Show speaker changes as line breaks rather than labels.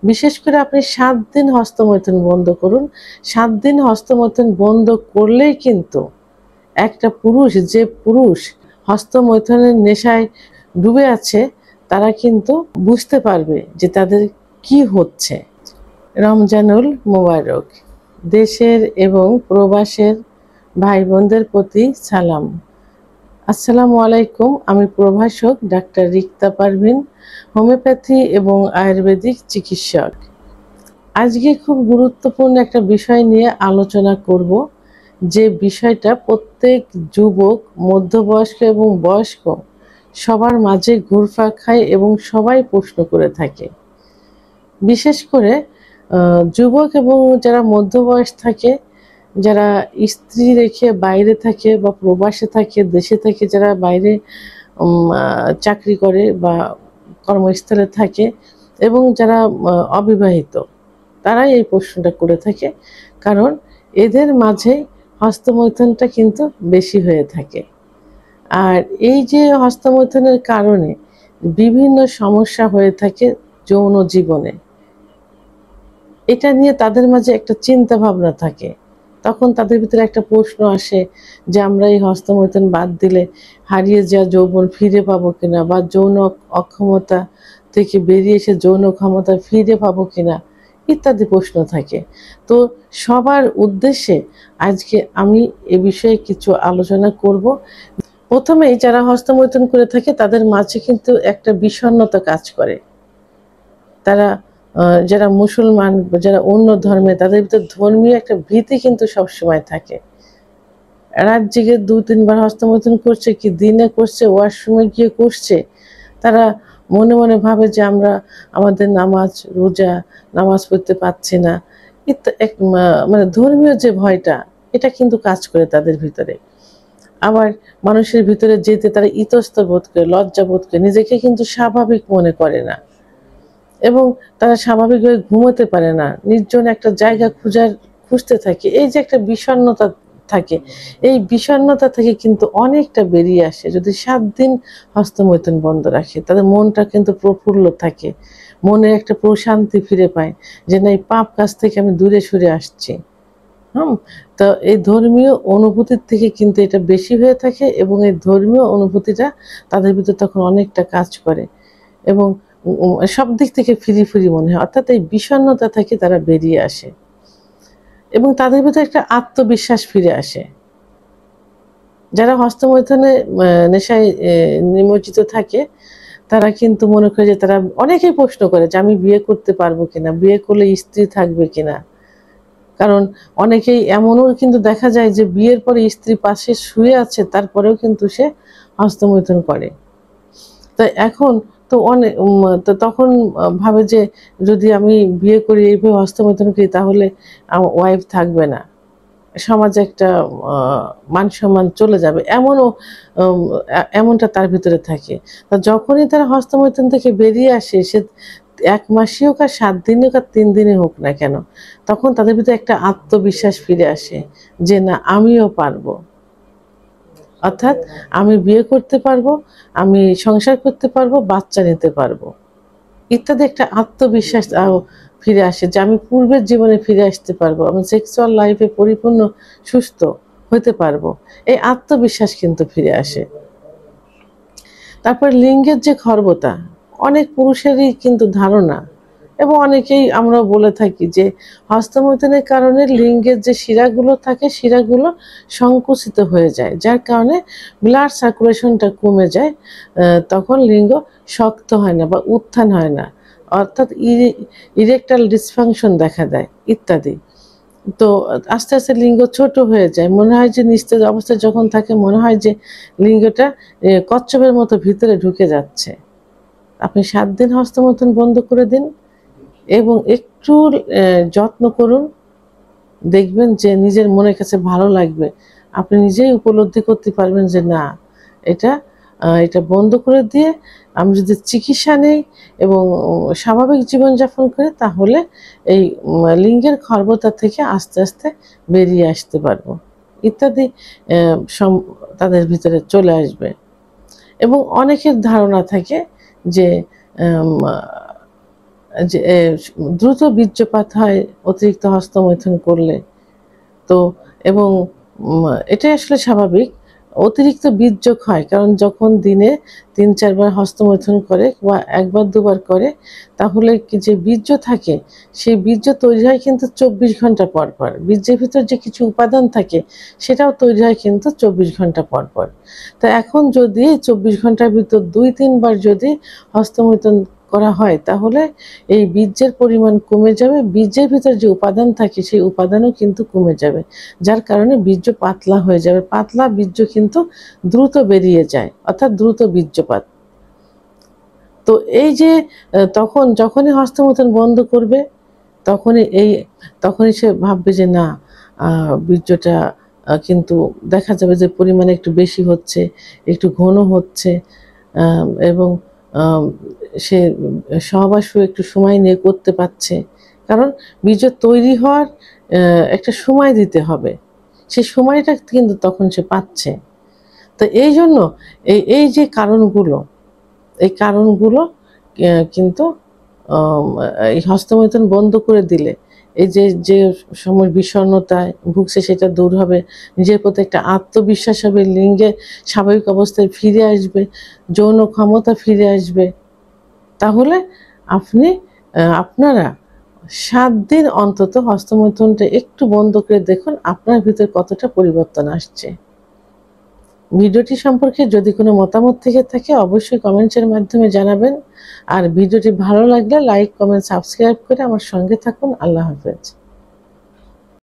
বিশেষ করে আপনি 7 দিন হস্তমৈথুন বন্ধ করুন। 7 দিন হস্তমৈথুন বন্ধ করলেই কিন্তু একটা পুরুষ, যে পুরুষ হস্তমৈথুনের নেশায় ডুবে আছে, তারা কিন্তু বুঝতে পারবে যে তাদের কি হচ্ছে। রমজানুল মোবারক। দেশের এবং প্রবাসের ভাই বোনদের প্রতি সালাম। আসসালামু আলাইকুম। আমি প্রভাষক ডাক্তার রিক্তা পারভিন, হোমিওপ্যাথি এবং আয়ুর্বেদিক চিকিৎসক। আজকে খুব গুরুত্বপূর্ণ একটা বিষয় নিয়ে আলোচনা করব, যে বিষয়টা প্রত্যেক যুবক, মধ্যবয়স্ক এবং বয়স্ক সবার মাঝে ঘুরপাক খায় এবং সবাই প্রশ্ন করে থাকে। বিশেষ করে যুবক এবং যারা মধ্যবয়স থাকে, যারা স্ত্রী রেখে বাইরে থাকে বা প্রবাসে থাকে, দেশে থাকে, যারা বাইরে চাকরি করে বা কর্মস্থলে থাকে, এবং যারা অবিবাহিত, তারাই এই প্রশ্নটা করে থাকে। কারণ এদের মাঝে হস্তমৈথুনটা কিন্তু বেশি হয়ে থাকে। আর এই যে হস্তমৈথুনের কারণে বিভিন্ন সমস্যা হয়ে থাকে যৌন জীবনে, এটা নিয়ে তাদের মাঝে একটা চিন্তা ভাবনা থাকে। তখন তাদের ভিতরে একটা প্রশ্ন আসে যে আমরা এই হস্তমৈথুন বাদ দিলে হারিয়ে যাওয়া যৌবন ফিরে পাবো কিনা, বা যৌন অক্ষমতা থেকে বেরিয়ে এসে যৌন ক্ষমতা ফিরে পাবো কিনা, ইত্যাদি প্রশ্ন থাকে। তো সবার উদ্দেশ্যে আজকে আমি এ বিষয়ে কিছু আলোচনা করব। প্রথমেই যারা হস্তমৈথুন করে থাকে তাদের মাঝে কিন্তু একটা বিষণ্ণতা কাজ করে। তারা যারা মুসলমান, যারা অন্য ধর্মে, তাদের ভিতরে ধর্মীয় একটা ভীতি কিন্তু সবসময় থাকে। রাত জেগে 2-3 বার হস্তমৈথুন করছে, কি দিনে করছে, ওয়াশরুমে গিয়ে করছে, তারা মনে মনে ভাবে যে আমরা আমাদের নামাজ রোজা, নামাজ পড়তে পারছি না। মানে ধর্মীয় যে ভয়টা, এটা কিন্তু কাজ করে তাদের ভিতরে। আবার মানুষের ভিতরে যেতে তারা ইতস্তত বোধ করে, লজ্জা বোধ করে, নিজেকে কিন্তু স্বাভাবিক মনে করে না, এবং তারা স্বাভাবিকভাবে ঘুমোতে পারে না, নির্জন একটা জায়গা খুঁজতে থাকে। এই যে একটা বিষণ্ণতা থাকে, এই বিষণ্ণতা থেকে কিন্তু অনেকটা বেরিয়ে আসে যদি 7 দিন হস্তমৈথুন বন্ধ রাখে। তাদের মনটা কিন্তু প্রফুল্ল থাকে, মনে একটা প্রশান্তি ফিরে পায় যে না, এই পাপ কাজ থেকে আমি দূরে সরে আসছি। তো এই ধর্মীয় অনুভূতির থেকে কিন্তু এটা বেশি হয়ে থাকে, এবং এই ধর্মীয় অনুভূতিটা তাদের ভিতরে তখন অনেকটা কাজ করে, এবং সব দিক থেকে ফ্রি মনে হয়। অর্থাৎ এই বিষণ্ণতা থেকে তারা বেরিয়ে আসে এবং তাদের ভিতরে একটা আত্মবিশ্বাস ফিরে আসে। যারা হস্তমৈথুনে নেশায় নিমজ্জিত থাকে, তারা কিন্তু মনে করে যে, তারা অনেকেই প্রশ্ন করে যে আমি বিয়ে করতে পারবো কিনা, বিয়ে করলে স্ত্রী থাকবে কিনা। কারণ অনেকেই এমনও কিন্তু দেখা যায় যে বিয়ের পরে স্ত্রী পাশে শুয়ে আছে, তারপরেও কিন্তু সে হস্তমৈথুন করে। তাই এখন তো তো তখন ভাবে যে যদি আমি বিয়ে করি, এইভাবে হস্তমৈথুন করি, তাহলে আমার ওয়াইফ থাকবে না, সমাজে একটা মান সম্মান চলে যাবে, এমনটা তার ভিতরে থাকে। তা যখনই তারা হস্তমৈথুন থেকে বেরিয়ে আসে, সে 1 মাসই হোক আর 7 দিনই হোক আর 3 দিনই হোক না কেন, তখন তাদের ভিতরে একটা আত্মবিশ্বাস ফিরে আসে যে না, আমিও পারবো। অর্থাৎ আমি বিয়ে করতে পারবো, আমি সংসার করতে পারবো, বাচ্চা নিতে পারবো, ইত্যাদি একটা আত্মবিশ্বাস ফিরে আসে যে আমি পূর্বের জীবনে ফিরে আসতে পারবো, আমি সেক্সুয়াল লাইফে পরিপূর্ণ সুস্থ হতে পারবো। এই আত্মবিশ্বাস কিন্তু ফিরে আসে। তারপর লিঙ্গের যে খর্বতা, অনেক পুরুষেরই কিন্তু ধারণা, এবং অনেকেই আমরা বলে থাকি যে হস্তমৈথুনের কারণে লিঙ্গের যে শিরাগুলো থাকে, শিরাগুলো সংকুচিত হয়ে যায়, যার কারণে ব্লাড সার্কুলেশনটা কমে যায়। তখন লিঙ্গ শক্ত হয় না বা উত্থান হয় না, অর্থাৎ ইরেকটাল ডিসফাংশন দেখা দেয় ইত্যাদি। তো আস্তে আস্তে লিঙ্গ ছোট হয়ে যায়, মনে হয় যে নিস্তেজ অবস্থায় যখন থাকে, মনে হয় যে লিঙ্গটা কচ্ছপের মতো ভিতরে ঢুকে যাচ্ছে। আপনি 7 দিন হস্তমৈথুন বন্ধ করে দিন এবং একটু যত্ন করুন, দেখবেন যে নিজের মনের কাছে ভালো লাগবে। আপনি নিজেই উপলব্ধি করতে পারবেন যে না, এটা এটা বন্ধ করে দিয়ে আমি যদি চিকিৎসা নেই এবং স্বাভাবিক জীবনযাপন করি, তাহলে এই লিঙ্গের খর্বতা থেকে আস্তে আস্তে বেরিয়ে আসতে পারবো ইত্যাদি তাদের ভিতরে চলে আসবে। এবং অনেকের ধারণা থাকে যে যে দ্রুত বীর্যপাত হয় অতিরিক্ত হস্তমৈথুন করলে। তো এবং এটাই আসলে স্বাভাবিক। অতিরিক্ত বীর্যক হয় কারণ যখন দিনে ৩-৪ বার হস্তমৈথুন করে বা ১ বার ২ বার করে, তাহলে কি যে বীর্য থাকে সেই বীর্য তৈরি হয় কিন্তু ২৪ ঘন্টা পর পর। বীর্যের ভিতর যে কিছু উপাদান থাকে সেটাও তৈরি হয় কিন্তু ২৪ ঘন্টা পর পর। তো এখন যদি ২৪ ঘন্টার ভিতর ২-৩ বার যদি হস্তমৈথুন করা হয়, তাহলে এই বীর্যের পরিমাণ কমে যাবে। বীর্যের ভিতর যে উপাদান থাকে সেই উপাদানও কিন্তু কমে যাবে, যার কারণে বীর্য পাতলা হয়ে যাবে। পাতলা বীর্য কিন্তু দ্রুত বেরিয়ে যায়, অর্থাৎ দ্রুত বীর্যপাত। তো এই যে যখনই হস্তমৈথুন বন্ধ করবে, তখনই সে ভাববে যে না, বীর্যটা কিন্তু দেখা যাবে যে পরিমাণে একটু বেশি হচ্ছে, একটু ঘন হচ্ছে, এবং সে সহবাসও একটু সময় নিয়ে করতে পারছে। কারণ বীর্য তৈরি হওয়ার একটা সময় দিতে হবে, সেই সময়টা কিন্তু তখন সে পাচ্ছে। তো এইজন্য এই যে কারণগুলো, এই কারণগুলো কিন্তু এই হস্তমৈথুন বন্ধ করে দিলে এই যে সময় বিষণ্ণতায় ভুগছে সেটা দূর হবে, নিজের প্রতি একটা আত্মবিশ্বাস হবে, লিঙ্গে স্বাভাবিক অবস্থায় ফিরে আসবে, যৌন ক্ষমতা ফিরে আসবে। তাহলে আপনি আপনারা ৭ দিন অন্তত হস্তমৈথুনটা একটু বন্ধ করে দেখুন আপনার ভিতরে কতটা পরিবর্তন আসছে। ভিডিওটি সম্পর্কে যদি কোনো মতামত থেকে থাকে অবশ্যই কমেন্টসের মাধ্যমে জানাবেন। আর ভিডিওটি ভালো লাগলে লাইক, কমেন্ট, সাবস্ক্রাইব করে আমার সঙ্গে থাকুন। আল্লাহ হাফেজ।